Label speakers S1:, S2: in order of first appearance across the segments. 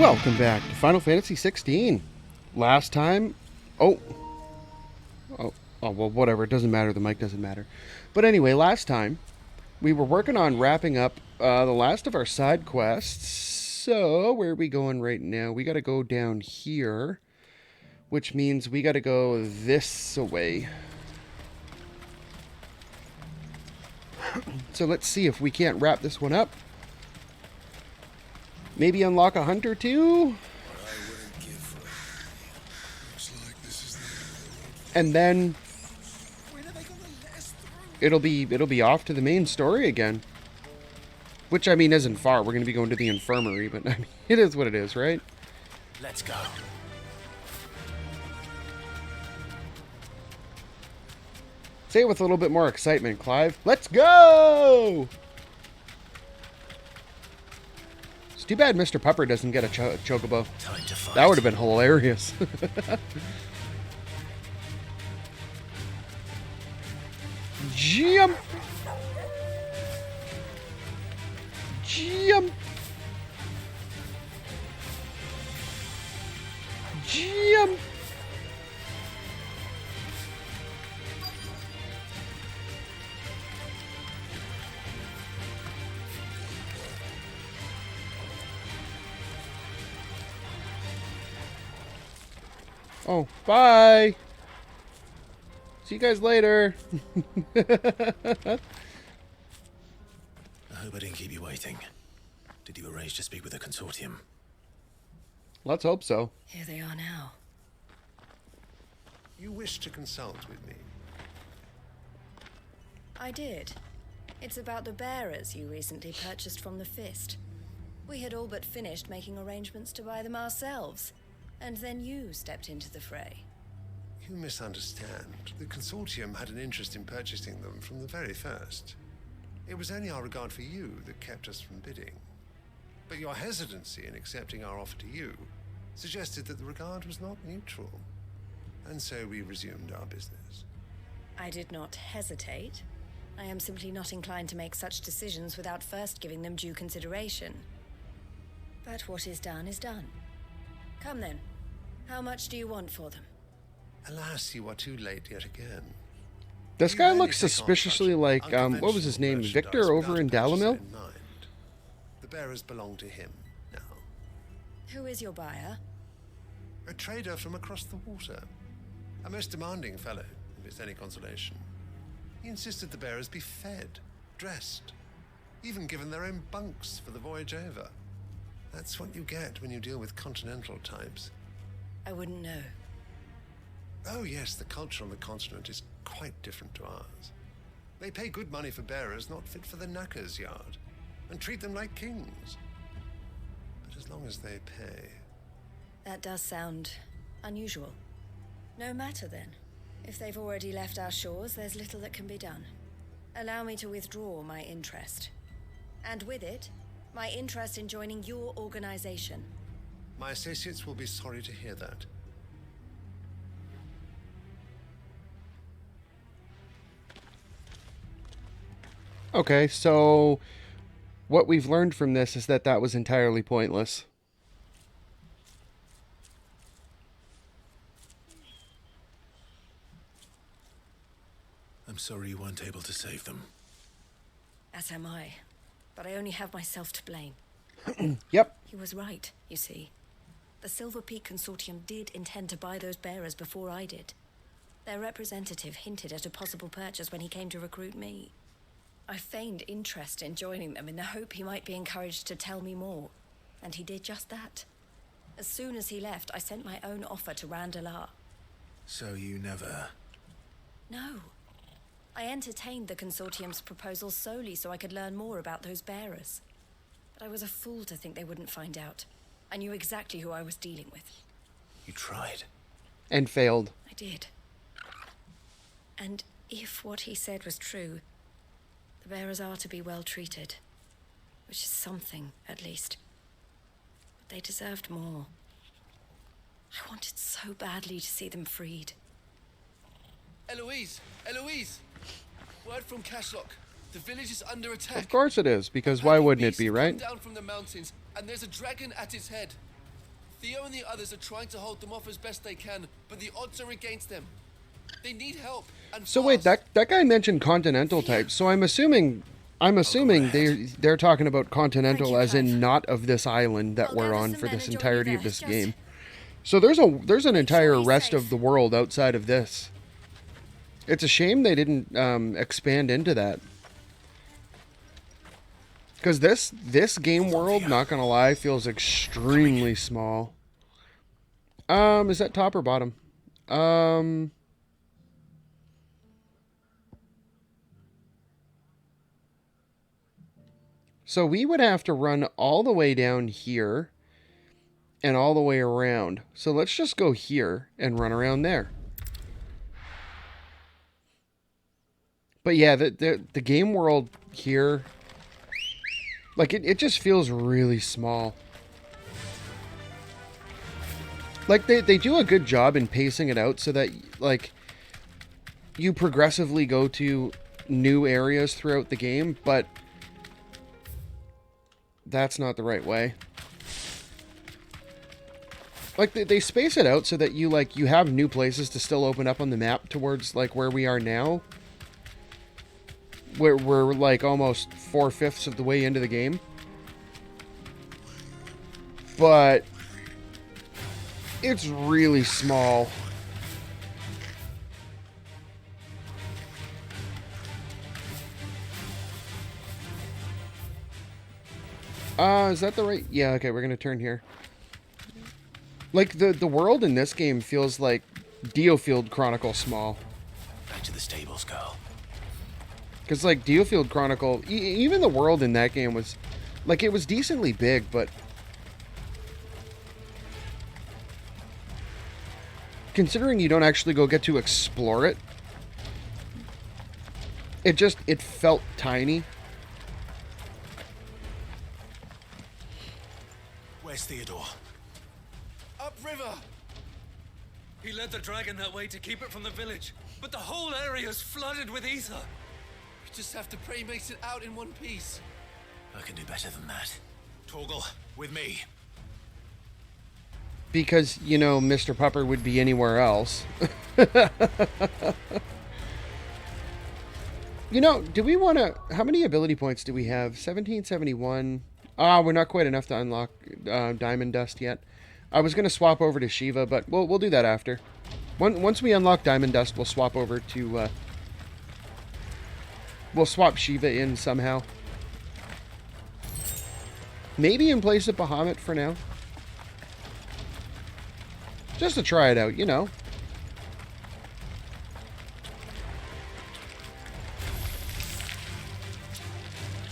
S1: Welcome back to Final Fantasy 16. Last time... Oh. Oh, well, whatever. It doesn't matter. The mic doesn't matter. But anyway, last time, we were working on wrapping up the last of our side quests. So, where are we going right now? We got to go down here, which means we got to go this way. So let's see if we can't wrap this one up. Maybe unlock a hunt or two. And then it'll be off to the main story again. Which, I mean, isn't far. We're going to be going to the infirmary, but I mean, it is what it is, right?
S2: Let's go.
S1: Say it with a little bit more excitement, Clive. Let's go! It's too bad Mr. Pupper doesn't get a chocobo.
S2: Time to fight.
S1: That would have been hilarious. Jump! Jump! Jump! Oh, bye! See you guys later.
S2: I hope I didn't keep you waiting. Did you arrange to speak with the consortium?
S1: Let's hope so.
S3: Here they are now.
S4: You wish to consult with me?
S3: I did. It's about the bearers you recently purchased from the Fist. We had all but finished making arrangements to buy them ourselves, and then you stepped into the fray.
S4: You misunderstand. The consortium had an interest in purchasing them from the very first. It was only our regard for you that kept us from bidding. But your hesitancy in accepting our offer to you suggested that the regard was not mutual. And so we resumed our business.
S3: I did not hesitate. I am simply not inclined to make such decisions without first giving them due consideration. But what is done is done. Come then. How much do you want for them?
S4: Alas, you are too late yet again.
S1: This
S4: You
S1: guy
S4: rarely
S1: looks
S4: take on
S1: suspiciously
S4: such
S1: like, what was his name?
S4: unconventional
S1: Victor
S4: merchandise
S1: over
S4: without
S1: in
S4: a purchaser
S1: Dalamil?
S4: in mind. The bearers belong to him now.
S3: Who is your buyer?
S4: A trader from across the water. A most demanding fellow, if it's any consolation. He insisted the bearers be fed, dressed, even given their own bunks for the voyage over. That's what you get when you deal with continental types.
S3: I wouldn't know.
S4: Oh yes, the culture on the continent is quite different to ours. They pay good money for bearers not fit for the knacker's yard, and treat them like kings. But as long as they pay...
S3: That does sound unusual. No matter then. If they've already left our shores, there's little that can be done. Allow me to withdraw my interest. And with it, my interest in joining your organization.
S4: My associates will be sorry to hear that.
S1: Okay, so what we've learned from this is that that was entirely pointless.
S2: I'm sorry you weren't able to save them.
S3: As am I. But I only have myself to blame.
S1: Yep.
S3: He was right, you see. The Silver Peak Consortium did intend to buy those bearers before I did. Their representative hinted at a possible purchase when he came to recruit me. I feigned interest in joining them in the hope he might be encouraged to tell me more. And he did just that. As soon as he left, I sent my own offer to Randalar.
S2: So you never...
S3: No. I entertained the Consortium's proposal solely so I could learn more about those bearers. But I was a fool to think they wouldn't find out. I knew exactly who I was dealing with.
S2: You tried.
S1: And failed.
S3: I did. And if what he said was true, the bearers are to be well treated. Which is something, at least. But they deserved more. I wanted so badly to see them freed.
S5: Eloise! Eloise! Word from Cashlock. The village is under attack.
S1: Of course it is, because why wouldn't it be, right?
S5: Come down from the mountains, and there's a dragon at its head. Theo and the others are trying to hold them off as best they can, but the odds are against them. They need help. And
S1: So wait,
S5: fast.
S1: that guy mentioned continental types. So I'm assuming they're talking about continental
S3: Thank you,
S1: as in
S3: Clive.
S1: not of this island that
S3: I'll
S1: we're
S3: gather
S1: on
S3: some
S1: for
S3: men
S1: this
S3: and join you
S1: entirety of
S3: there.
S1: this
S3: Just
S1: game. So there's an
S3: make sure
S1: entire
S3: he's
S1: rest
S3: safe.
S1: of the world outside of this. It's a shame they didn't expand into that. Because this game world, not gonna lie, feels extremely small. Is that top or bottom? So we would have to run all the way down here and all the way around. So let's just go here and run around there. But yeah, the game world here, like it just feels really small. Like they do a good job in pacing it out so that like you progressively go to new areas throughout the game, but that's not the right way. Like they space it out so that you have new places to still open up on the map towards like where we are now. We're like almost 4/5 of the way into the game. But it's really small. Is that the right? Yeah, okay, we're gonna turn here. Like the world in this game feels like Diofield Chronicle small.
S2: Back to the stables, girl.
S1: Because, like, Diofield Chronicle, even the world in that game was, like, it was decently big, but considering you don't actually go get to explore it, it felt tiny.
S2: Where's Theodore?
S5: Upriver!
S6: He led the dragon that way to keep it from the village, but the whole area's flooded with ether.
S5: We just have to pray he makes it out in one piece.
S2: I can do better than that. Torgal, with me.
S1: Because, you know, Mr. Pupper would be anywhere else. You know, do we want to... How many ability points do we have? 1771. Ah, we're not quite enough to unlock Diamond Dust yet. I was going to swap over to Shiva, but we'll do that after. Once we unlock Diamond Dust, we'll swap over to... we'll swap Shiva in somehow. Maybe in place of Bahamut for now. Just to try it out, you know.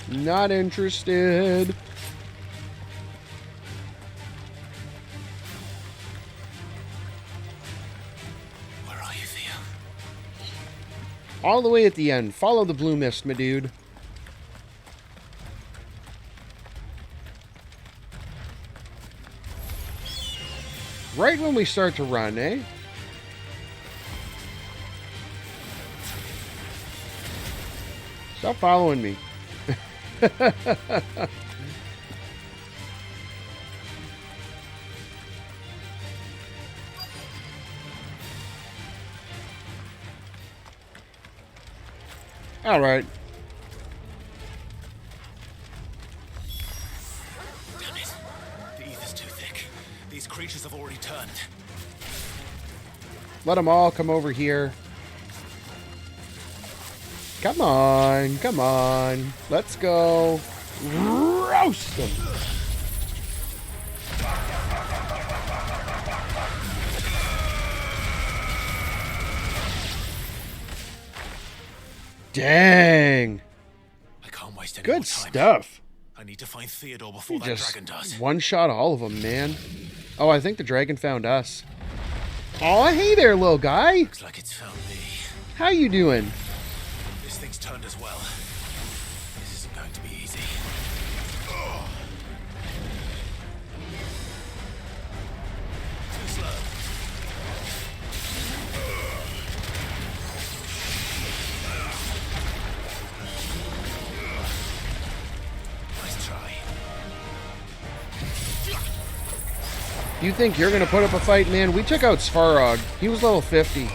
S1: Not interested.
S2: Where are you, Theo?
S1: All the way at the end. Follow the blue mist, my dude. Right when we start to run, eh? Stop following me. All right.
S2: Damn it. The ether's too thick. These creatures have already turned.
S1: Let them all come over here. Come on, come on. Let's go. Roast them. Dang.
S2: I can't waste any
S1: Good
S2: more time.
S1: stuff.
S2: I need to find Theodore before
S1: You
S2: that
S1: just
S2: dragon does.
S1: one-shot all of them, man. Oh, I think the dragon found us. Oh, hey there, little guy.
S2: Looks like it's found me.
S1: How you doing?
S2: This thing's turned as well. This isn't going to be easy. Too slow. Nice try.
S1: You think you're going to put up a fight, man? We took out Svarog. He was level 50.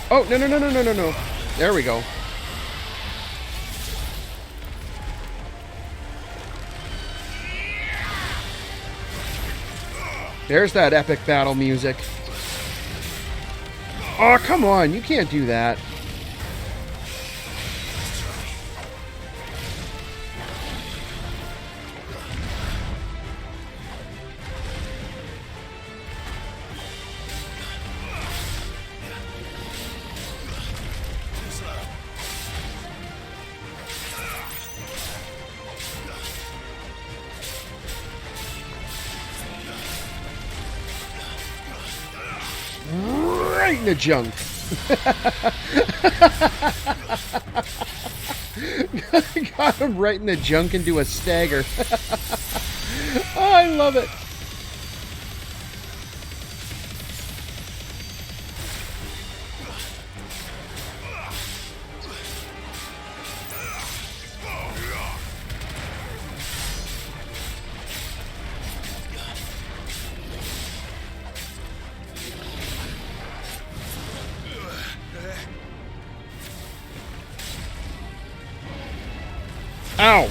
S1: Oh, no, no, no, no, no, no, no. There we go. There's that epic battle music. Oh, come on. You can't do that. Right in the junk. Got him right in the junk into a stagger. Oh, I love it. Ow!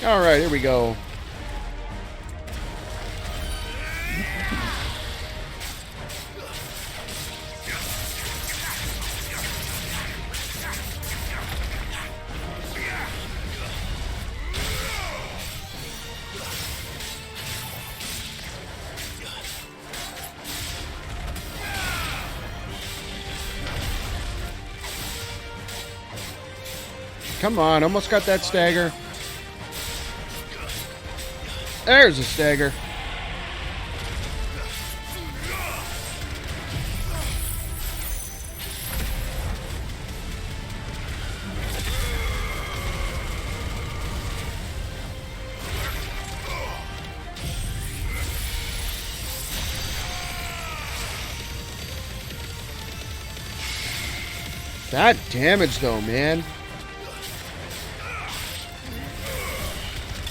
S1: All right, here we go. Come on, almost got that stagger. There's a stagger. That damage though, man.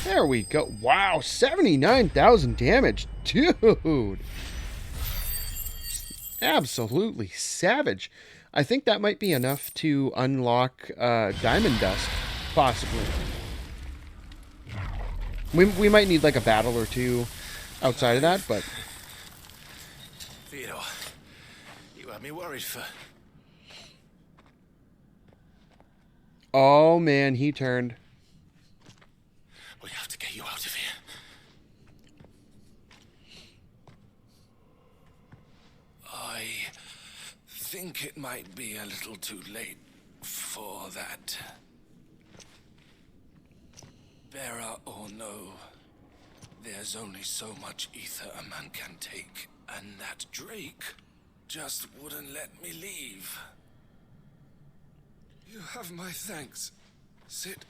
S1: There we go. Wow, 79,000 damage. Dude. Absolutely savage. I think that might be enough to unlock Diamond Dust, possibly. We might need like a battle or two outside of that, but...
S2: THEO, you had me worried for...
S1: Oh man, he turned.
S2: We have to get you out of here. I think it might be a little too late for that. Bearer or no, there's only so much ether a man can take, and that Drake just wouldn't let me leave. You have my thanks, Sid,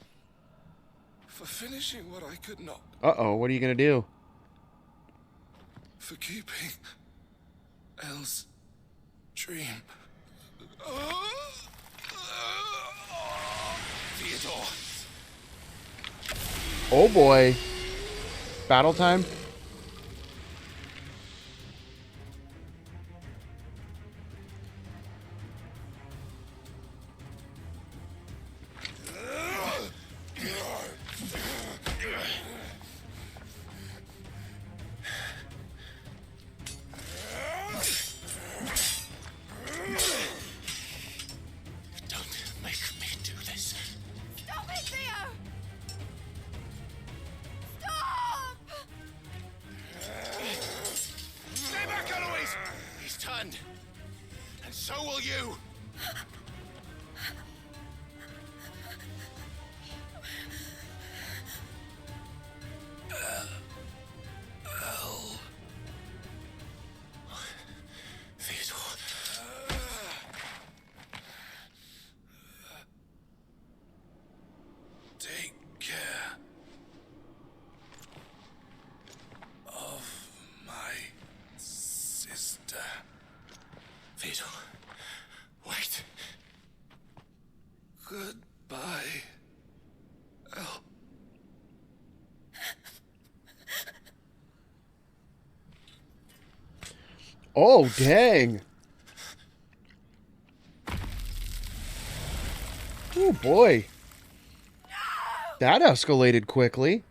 S2: for finishing what I could not.
S1: Uh-oh, what are you going to do?
S2: For keeping Elle's dream. Theodore.
S1: Oh boy. Battle time?
S2: Don't make me do this.
S7: Stop it, Theo!
S2: kill you! Theodore. Take care of my sister. Theodore, wait. Goodbye. Oh.
S1: Oh, dang. Oh, boy. That escalated quickly.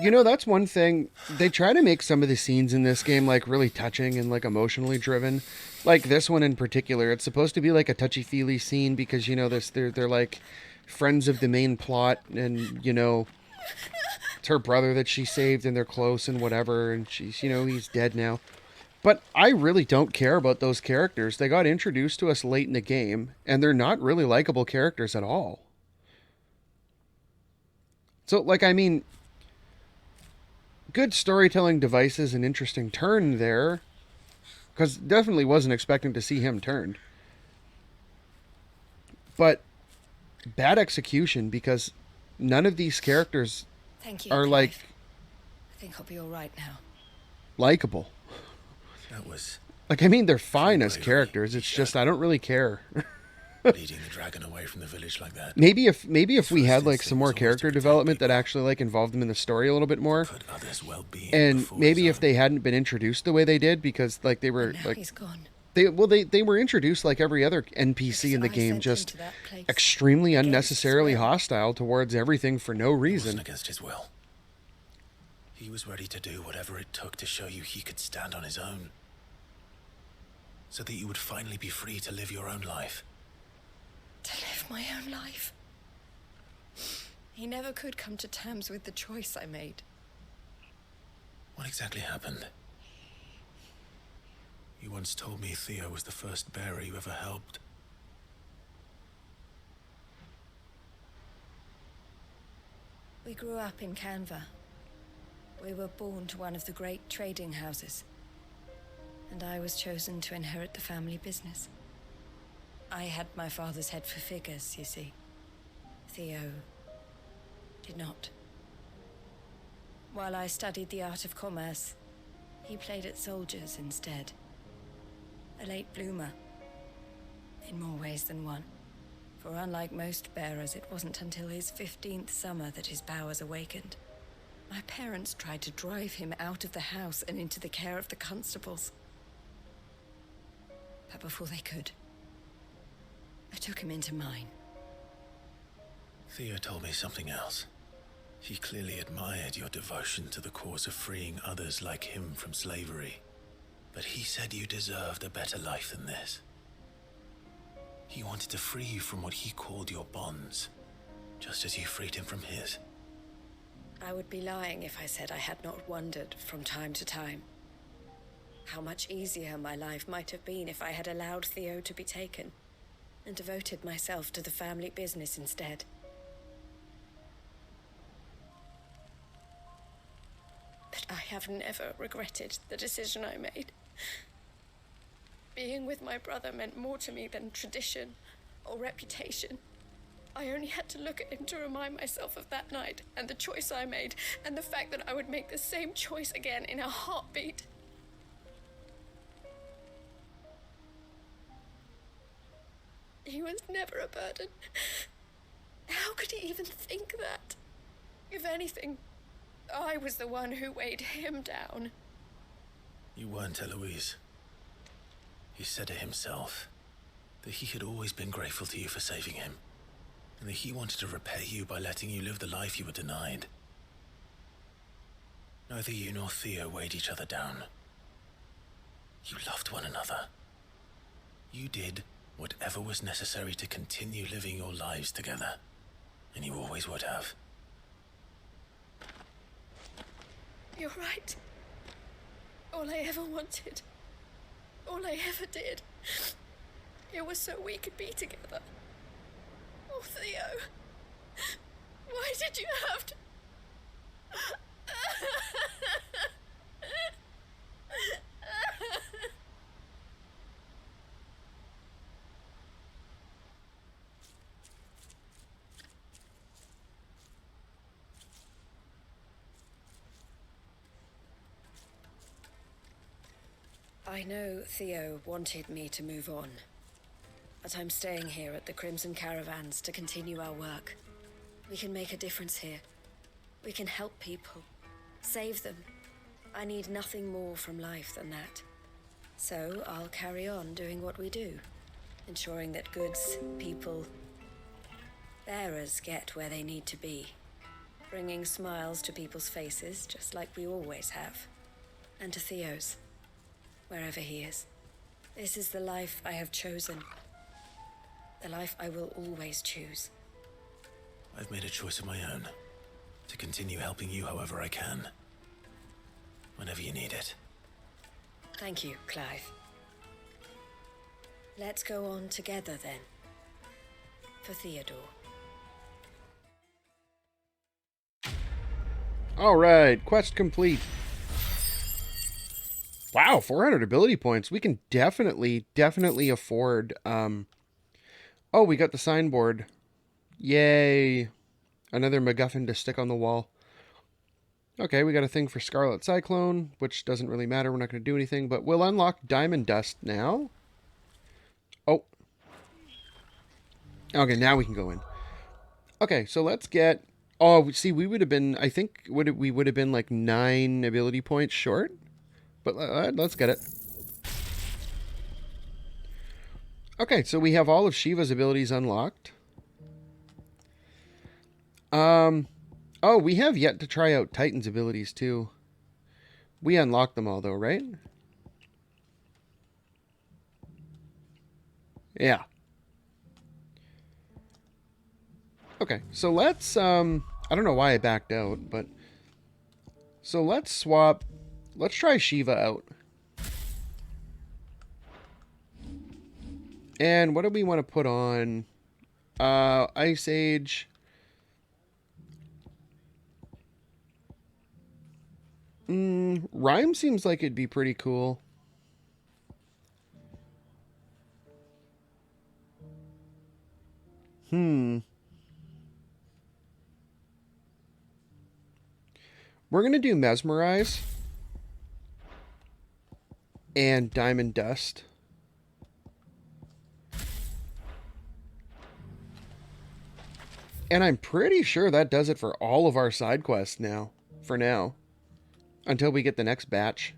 S1: You know, that's one thing. They try to make some of the scenes in this game, like, really touching and, like, emotionally driven. Like, this one in particular. It's supposed to be, like, a touchy-feely scene because, you know, they're like, friends of the main plot and, you know, it's her brother that she saved and they're close and whatever, and she's, you know, he's dead now. But I really don't care about those characters. They got introduced to us late in the game, and they're not really likable characters at all. So, like, I mean, good storytelling devices and interesting turn there, because definitely wasn't expecting to see him turned. But bad execution, because none of these characters
S3: Thank you.
S1: are,
S3: Clive.
S1: like,
S3: I think I'll be all right now.
S1: likable.
S2: That was
S1: Like, I mean, they're fine as
S2: bravery,
S1: characters. It's just I don't really care.
S2: leading the dragon away from the village like that.
S1: Maybe if we had
S2: First
S1: like some
S2: instinct
S1: more
S2: was always to
S1: character
S2: protect
S1: development that
S2: people.
S1: actually like involved them in the story a little bit more,
S2: Put others' well-being
S1: and
S2: before
S1: maybe
S2: his
S1: if
S2: own.
S1: they hadn't been introduced the way they did, because like they were
S3: Now
S1: like
S3: he's gone.
S1: they were introduced like every other NPC in the
S3: Because I
S1: game,
S3: sent him
S1: just
S3: to that place
S1: extremely
S3: against his
S1: unnecessarily
S3: will.
S1: hostile towards everything for no
S2: It wasn't
S1: reason.
S2: against his will. He was ready to do whatever it took to show you he could stand on his own. So that you would finally be free to live your own life.
S3: To live my own life. He never could come to terms with the choice I made.
S2: What exactly happened? You once told me Theo was the first bearer you ever helped.
S3: We grew up in Canva. We were born to one of the great trading houses. And I was chosen to inherit the family business. I had my father's head for figures, you see. Theo did not. While I studied the art of commerce, he played at soldiers instead. A late bloomer, in more ways than one. For unlike most bearers, it wasn't until his 15th summer that his powers awakened. My parents tried to drive him out of the house and into the care of the constables. But before they could, I took him into mine.
S2: Theo told me something else. He clearly admired your devotion to the cause of freeing others like him from slavery. But he said you deserved a better life than this. He wanted to free you from what he called your bonds, just as you freed him from his.
S3: I would be lying if I said I had not wondered from time to time how much easier my life might have been if I had allowed Theo to be taken and devoted myself to the family business instead. But I have never regretted the decision I made. Being with my brother meant more to me than tradition or reputation. I only had to look at him to remind myself of that night and the choice I made and the fact that I would make the same choice again in a heartbeat. He was never a burden. How could he even think that? If anything, I was the one who weighed him down.
S2: You weren't, Eloise. He said it himself, that he had always been grateful to you for saving him, and that he wanted to repay you by letting you live the life you were denied. Neither you nor Theo weighed each other down. You loved one another. You did whatever was necessary to continue living your lives together, and you always would have.
S3: You're right. All I ever wanted All I ever did. It was so we could be together. Oh, Theo. Why did you have to... I know Theo wanted me to move on, but I'm staying here at the Crimson Caravans to continue our work. We can make a difference here. We can help people, save them. I need nothing more from life than that. So I'll carry on doing what we do, ensuring that goods, people, bearers get where they need to be, bringing smiles to people's faces just like we always have, and to Theo's. Wherever he is. This is the life I have chosen. The life I will always choose.
S2: I've made a choice of my own. To continue helping you however I can. Whenever you need it.
S3: Thank you, Clive. Let's go on together then. For Theodore.
S1: Alright, quest complete. Wow, 400 ability points. We can definitely afford... Oh, we got the signboard. Yay. Another MacGuffin to stick on the wall. Okay, we got a thing for Scarlet Cyclone, which doesn't really matter. We're not going to do anything, but we'll unlock Diamond Dust now. Oh. Okay, now we can go in. Okay, so let's get... Oh, see, we would have been... I think we would have been like 9 ability points short. But let's get it. Okay, so we have all of Shiva's abilities unlocked. Oh, we have yet to try out Titan's abilities too. We unlocked them all though, right? Yeah. Okay, so let's, I don't know why I backed out, but... So let's swap... Let's try Shiva out. And what do we want to put on? Ice Age. Rhyme seems like it'd be pretty cool. We're going to do Mesmerize. And Diamond Dust. And I'm pretty sure that does it for all of our side quests now. For now. Until we get the next batch.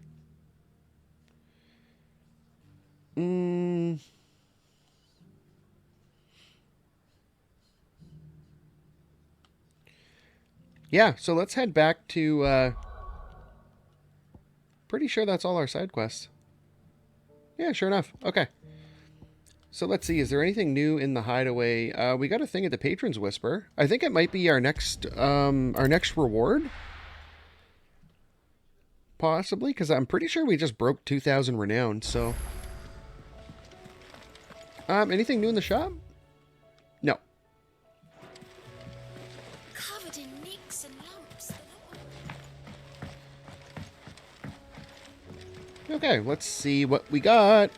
S1: Yeah, so let's head back to... Pretty sure that's all our side quests. Yeah, sure enough. Okay. So let's see. Is there anything new in the hideaway? We got a thing at the Patron's Whisper. I think it might be our next reward. Possibly, because I'm pretty sure we just broke 2,000 renown, so... anything new in the shop? No.
S3: Covered in nicks and lumps.
S1: Okay, let's see what we got.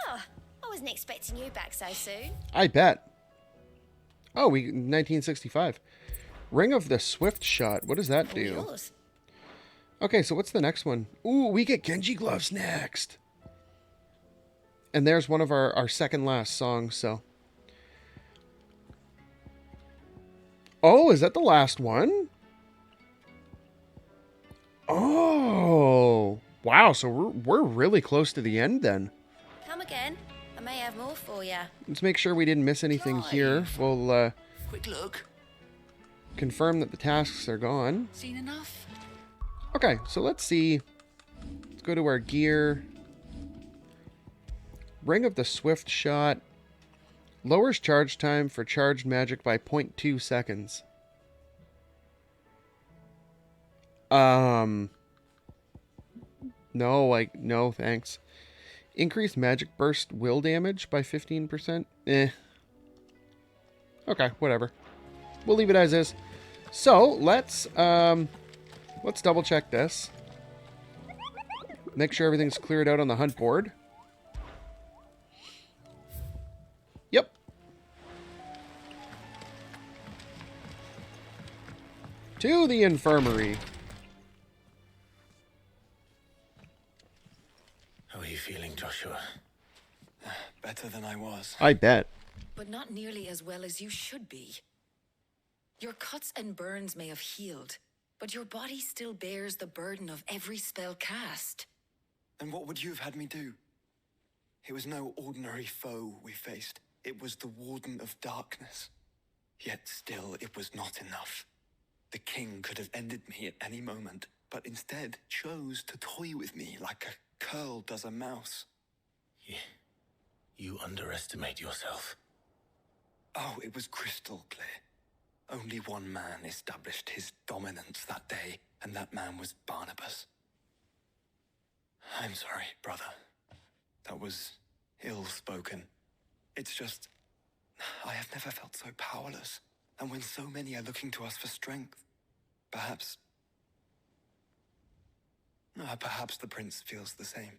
S3: Ah, I wasn't expecting you back so soon.
S1: I bet. Oh, 1965. Ring of the Swift Shot. What does that do?
S3: Yours.
S1: Okay, so what's the next one? Ooh, we get Genji Gloves next. And there's one of our second last songs, so. Oh, is that the last one? Oh. Wow, so we're really close to the end then.
S3: Come again. I may have more for you.
S1: Let's make sure we didn't miss anything here. We'll
S2: Quick look.
S1: confirm that the tasks are gone.
S2: Seen enough?
S1: Okay, so let's see. Let's go to our gear. Ring of the Swift Shot. Lowers charge time for charged magic by 0.2 seconds. No, thanks. Increase magic burst will damage by 15%. Okay, whatever. We'll leave it as is. So let's double check this. Make sure everything's cleared out on the hunt board. Yep. To the infirmary.
S2: How are you feeling, Joshua?
S7: Better than I was.
S1: I bet.
S3: But not nearly as well as you should be. Your cuts and burns may have healed, but your body still bears the burden of every spell cast.
S7: Then what would you have had me do? It was no ordinary foe we faced. It was the Warden of Darkness. Yet still, it was not enough. The king could have ended me at any moment, but instead chose to toy with me like a curl does a mouse.
S2: You underestimate yourself.
S7: Oh, it was crystal clear. Only one man established his dominance that day, and that man was Barnabas. I'm sorry, brother. That was ill-spoken. It's just, I have never felt so powerless. And when so many are looking to us for strength, perhaps the prince feels the same.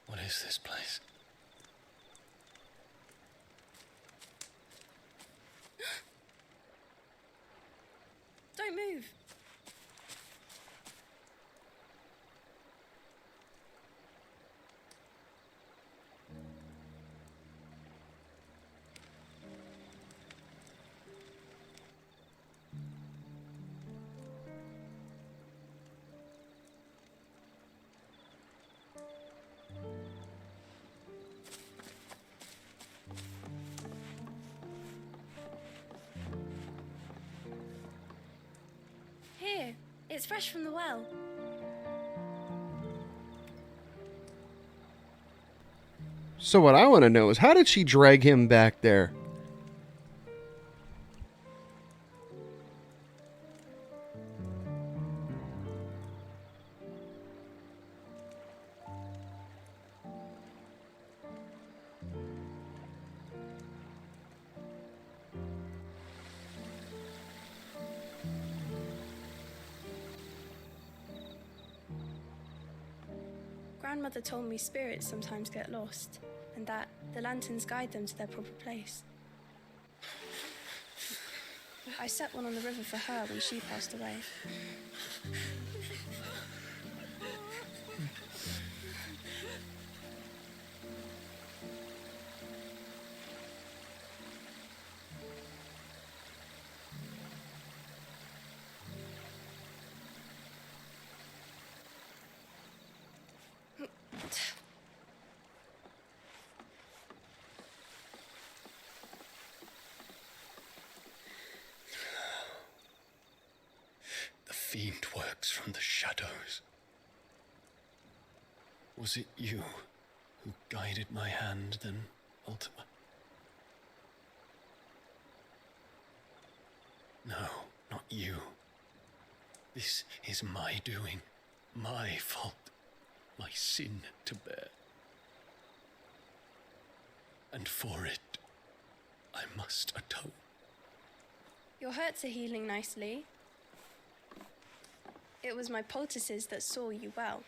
S2: What is this place?
S3: Don't move. Here, it's fresh from the well.
S1: So what I want to know is, how did she drag him back there?
S8: Grandmother told me spirits sometimes get lost, and that the lanterns guide them to their proper place. I set one on the river for her when she passed away.
S7: The fiend works from the shadows. Was it you who guided my hand, then, Ultima? No, not you. This is my doing, my fault, my sin to bear. And for it, I must atone.
S8: Your hurts are healing nicely. It was my poultices that saw you well.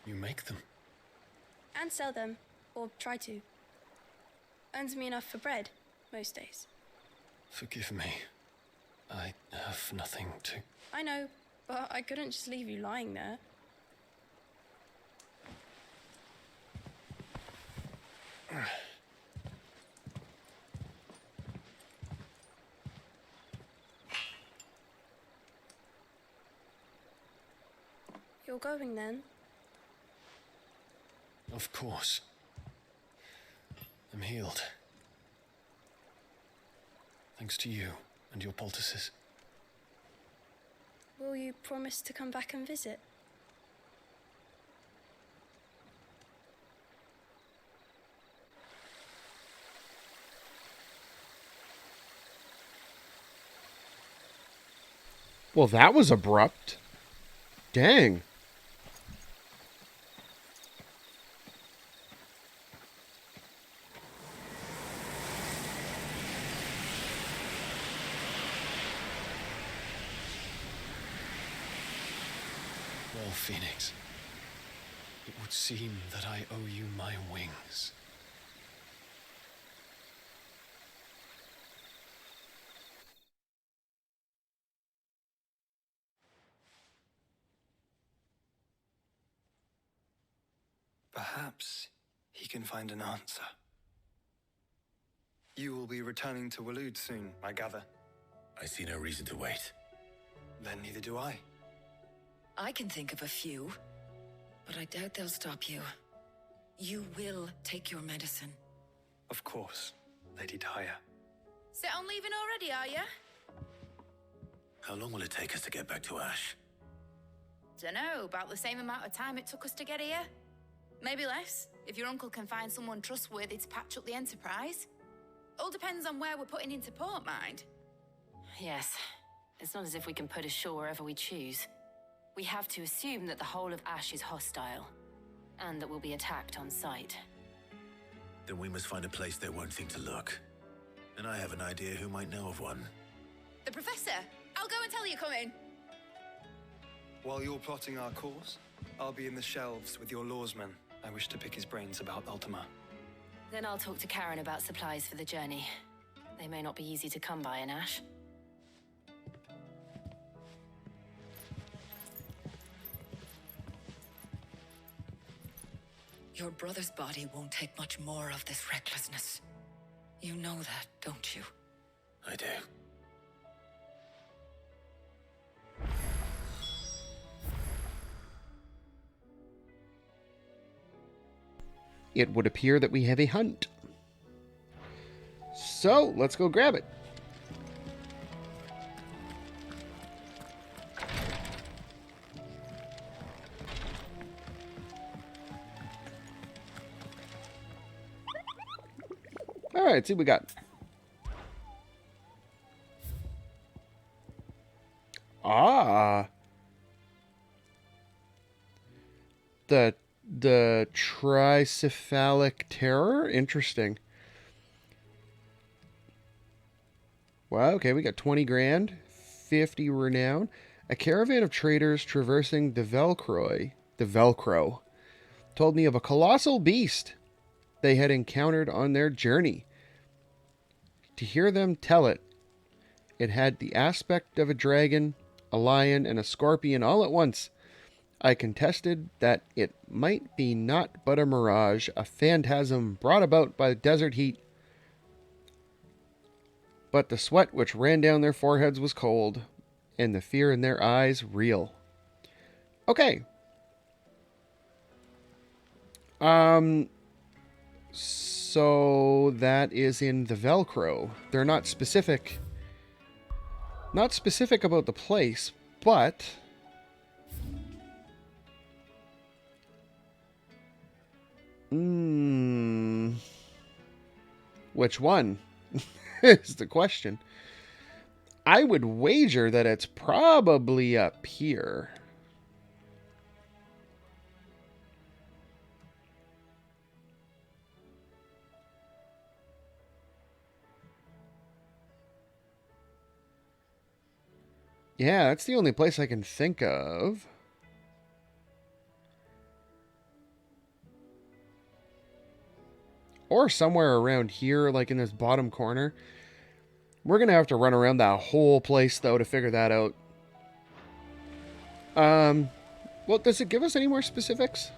S7: You make them?
S8: and sell them, or try to. Earns me enough for bread, most days.
S7: Forgive me. I have nothing to...
S8: I know, but I couldn't just leave you lying there. You're going then?
S7: Of course. I'm healed. Thanks to you and your poultices.
S8: Will you promise to come back and visit?
S1: Well, that was abrupt. Dang.
S7: Well, Phoenix, it would seem that I owe you my wings. Perhaps he can find an answer. You will be returning to Waloed soon, I gather.
S2: I see no reason to wait.
S7: Then neither do I.
S3: I can think of a few, but I doubt they'll stop you. You will take your medicine.
S7: Of course, Lady Daya.
S9: Set on leaving already, are you?
S2: How long will it take us to get back to Ash?
S9: Dunno, about the same amount of time it took us to get here. Maybe less, if your uncle can find someone trustworthy to patch up the Enterprise. All depends on where we're putting into port, mind.
S3: Yes. It's not as if we can put ashore wherever we choose. We have to assume that the whole of Ash is hostile, and that we'll be attacked on sight.
S2: Then we must find a place they won't think to look. And I have an idea who might know of one.
S9: The Professor! I'll go and tell you coming.
S7: While you're plotting our course, I'll be in the shelves with your lawsman. I wish to pick his brains about Ultima.
S3: Then I'll talk to Karen about supplies for the journey. They may not be easy to come by in Ash.
S10: Your brother's body won't take much more of this recklessness. You know that, don't you?
S2: I do.
S1: It would appear that we have a hunt. So, let's go grab it. All right, see what we got. Ah. The tricephalic terror? Interesting. Wow, okay, we got 20 grand, 50 renown. A caravan of traders traversing the Velcro, told me of a colossal beast they had encountered on their journey. To hear them tell it, it had the aspect of a dragon, a lion, and a scorpion all at once. I contested that it might be naught but a mirage, a phantasm brought about by the desert heat. But the sweat which ran down their foreheads was cold, and the fear in their eyes real. Okay. So that is in the Velcro. They're not specific. Not specific about the place, but which one is the question. I would wager that it's probably up here. Yeah, that's the only place I can think of. or somewhere around here, like in this bottom corner. We're going to have to run around that whole place, though, to figure that out. Well, does it give us any more specifics?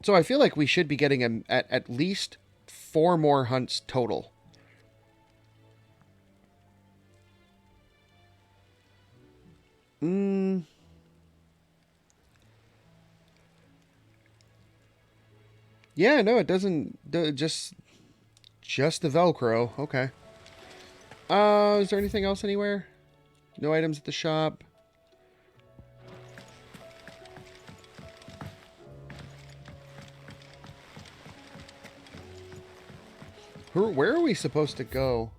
S1: So I feel like we should be getting at least 4 more hunts total. Yeah, no, it doesn't. Just the Velcro. Okay. Is there anything else anywhere? No items at the shop. Where are we supposed to go?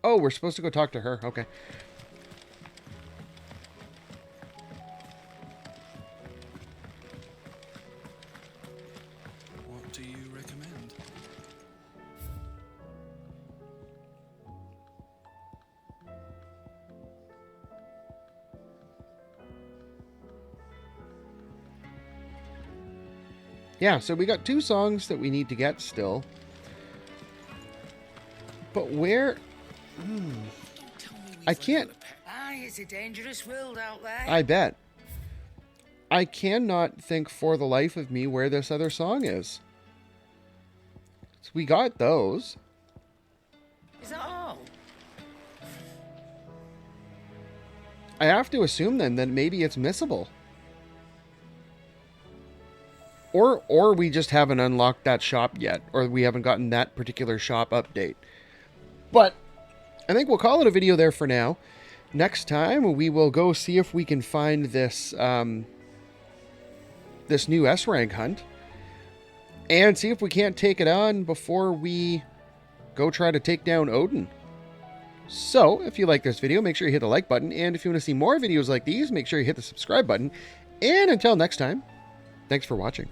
S1: Oh, we're supposed to go talk to her. Okay.
S6: What do you recommend?
S1: Yeah, so we got 2 songs that we need to get still. But where... I can't...
S10: Aye, it's a dangerous world out there.
S1: I bet. I cannot think for the life of me where this other song is. So we got those.
S10: Is that all?
S1: I have to assume then that maybe it's missable. Or we just haven't unlocked that shop yet. Or we haven't gotten that particular shop update. But I think we'll call it a video there for now. Next time, we will go see if we can find this this new S-rank hunt. And see if we can't take it on before we go try to take down Odin. So, if you like this video, make sure you hit the like button. And if you want to see more videos like these, make sure you hit the subscribe button. And until next time, thanks for watching.